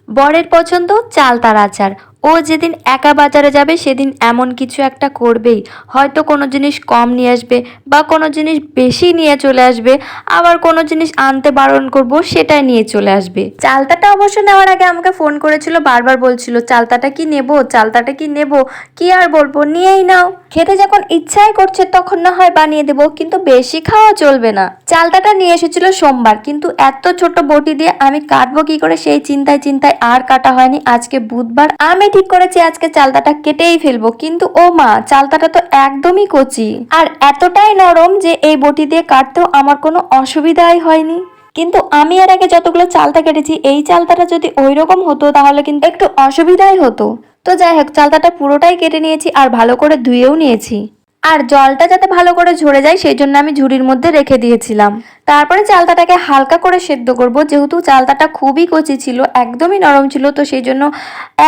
বরের পছন্দ চালতার আচার। ও যেদিন একা বাজারে যাবে সেদিন এমন কিছু একটা করবেই, হয়তো কোনো জিনিস কম নিয়ে আসবে বা কোনো জিনিস বেশি নিয়ে চলে আসবে, আবার কোনো জিনিস আনতে বারণ করব সেটাই নিয়ে চলে আসবে। চালতাটা অবশ্য নেওয়ার আগে আমাকে ফোন করেছিল, বারবার বলছিল চালতাটা কি নেব, চালতাটা কি নেব। কি আর বলবো, নিয়েই নাও। খেতে যখন ইচ্ছাই করছে তখন না হয় বানিয়ে দেবো, কিন্তু বেশি খাওয়া চলবে না। চালতাটা নিয়ে এসেছিল সোমবার, কিন্তু এত ছোট বটি দিয়ে আমি কাটবো কি করে সেই চিন্তায় চিন্তায় আর কাটা হয়নি। আজকে বুধবার, আমি ঠিক করেছি আজকে চালতাটা কেটেই ফেলবো, কিন্তু ও মা, চালতাটা তো একদমই কচি আর এতটাই নরম যে এই বটি দিয়ে কাটতেও আমার কোনো অসুবিধাই হয়নি। কিন্তু আমি এর আগে যতগুলো চালতা কেটেছি, এই চালতাটা যদি ওই রকম হতো তাহলে কিন্তু একটু অসুবিধাই হতো। তো যাই হোক, চালতাটা পুরোটাই কেটে নিয়েছি আর ভালো করে ধুয়েও নিয়েছি। আর জলটা যাতে ভালো করে ঝরে যায় সেই জন্য আমি ঝুড়ির মধ্যে রেখে দিয়েছিলাম। তারপরে চালতাটাকে হালকা করে সেদ্ধ করব, যেহেতু চালতাটা খুবই কচি ছিল, একদমই নরম ছিল, তো সেই জন্য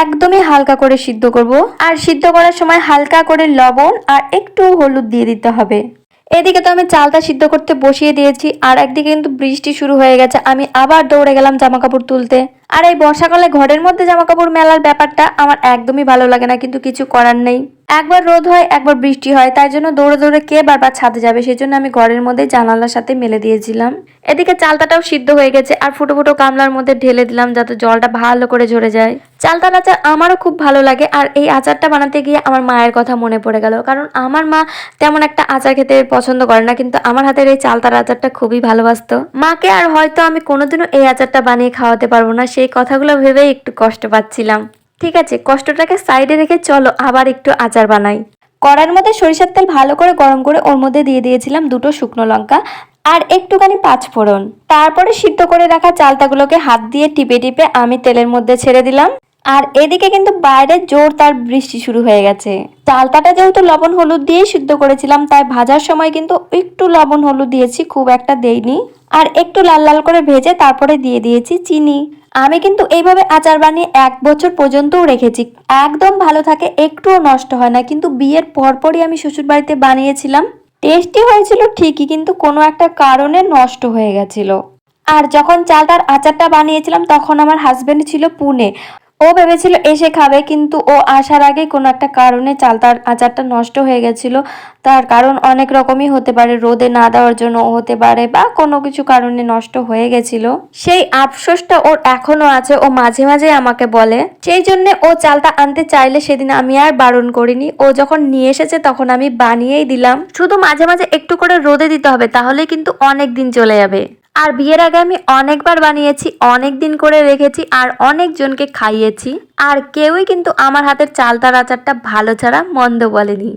একদমই হালকা করে সিদ্ধ করব। আর সিদ্ধ করার সময় হালকা করে লবণ আর একটু হলুদ দিয়ে দিতে হবে। এদিকে তো আমি চালটা সিদ্ধ করতে বসিয়ে দিয়েছি, আর একদিকে কিন্তু বৃষ্টি শুরু হয়ে গেছে। আমি আবার দৌড়ে গেলাম জামা কাপড় তুলতে। আর এই বর্ষাকালে ঘরের মধ্যে জামা কাপড় মেলার ব্যাপারটা আমার একদমই ভালো লাগে না, কিন্তু কিছু করার নেই। একবার রোদ হয় একবার বৃষ্টি হয়, তাই জন্য দৌড়ে দৌড়ে কে বারবার ছাদে যাবে, সেই জন্য আমি ঘরের মধ্যে জানালার সাথে মেলে দিয়েছিলাম। এদিকে চালতাটাও সিদ্ধ হয়ে গেছে আর ফুটো ফুটো গামলার মধ্যে ঢেলে দিলাম যাতে জলটা ভালো করে ঝরে যায়। চালতার আচার আমারও খুব ভালো লাগে, আর এই আচারটা বানাতে গিয়ে আমার মায়ের কথা মনে পড়ে গেল, কারণ আমার মা তেমন একটা আচার খেতে পছন্দ করে না, কিন্তু আমার হাতের এই চালতার আচারটা খুবই ভালোবাসতো। মাকে আর হয়তো আমি কোনোদিনও এই আচারটা বানিয়ে খাওয়াতে পারবো না, সেই কথাগুলো ভেবেই একটু কষ্ট পাচ্ছিলাম। ঠিক আছে, কষ্টটাকে সাইডে রেখে চলো আবার একটু আচার বানাই। কড়াইয়ের মধ্যে সরিষার তেল ভালো করে গরম করে ওর মধ্যে দিয়ে দিয়েছিলাম দুটো শুকনো লঙ্কা আর একটুখানি পাঁচফোড়ন। তারপরে সিদ্ধ করে রাখা চালতাগুলোকে হাত দিয়ে টিপে টিপে আমি তেলের মধ্যে ছেড়ে দিলাম। আর এদিকে কিন্তু বাইরে জোরদার বৃষ্টি শুরু হয়ে গেছে। চালতাটা যেহেতু লবণ হলুদ দিয়ে সিদ্ধ করেছিলাম, তাই ভাজার সময় কিন্তু একটু লবণ হলুদ দিয়েছি, খুব একটা দেইনি। আর একটু লাল লাল করে ভেজে তারপরে দিয়ে দিয়েছি চিনি। আমি কিন্তু এইভাবে আচার বানিয়ে 1 বছর পর্যন্তও রেখেছি, একদম ভালো থাকে, একটুও নষ্ট হয় না। কিন্তু বিয়ের পরপরই আমি শ্বশুর বাড়িতে বানিয়েছিলাম, টেস্টি হয়েছিল ঠিকই, কিন্তু কোনো একটা কারণে নষ্ট হয়ে গেছিল। আর যখন চালটার আচারটা বানিয়েছিলাম তখন আমার হাজবেন্ড ছিল পুনে। ও ভেবেছিল এসে খাবে, কিন্তু ও আসার আগেই কোনো একটা কারণে চালতার আচারটা নষ্ট হয়ে গেছিল। তার কারণ অনেক রকমই হতে পারে, রোদে না দেওয়ার জন্য হতে পারে বা কোনো কিছু কারণে নষ্ট হয়ে গেছিল। সেই আফসোসটা ওর এখনো আছে, ও মাঝে মাঝে আমাকে বলে। সেই জন্য ও চালটা আনতে চাইলে সেদিন আমি আর বারণ করিনি, ও যখন নিয়ে এসেছে তখন আমি বানিয়েই দিলাম। শুধু মাঝে মাঝে একটু করে রোদে দিতে হবে, তাহলে কিন্তু অনেক দিন চলে যাবে। আর বিয়ের আগে আমি অনেকবার বানিয়েছি, অনেক দিন করে রেখেছি আর অনেকজনকে খাইয়েছি, আর কেউই কিন্তু আমার হাতের চালতার আচারটা ভালো ছাড়া মন্দ বলেনি।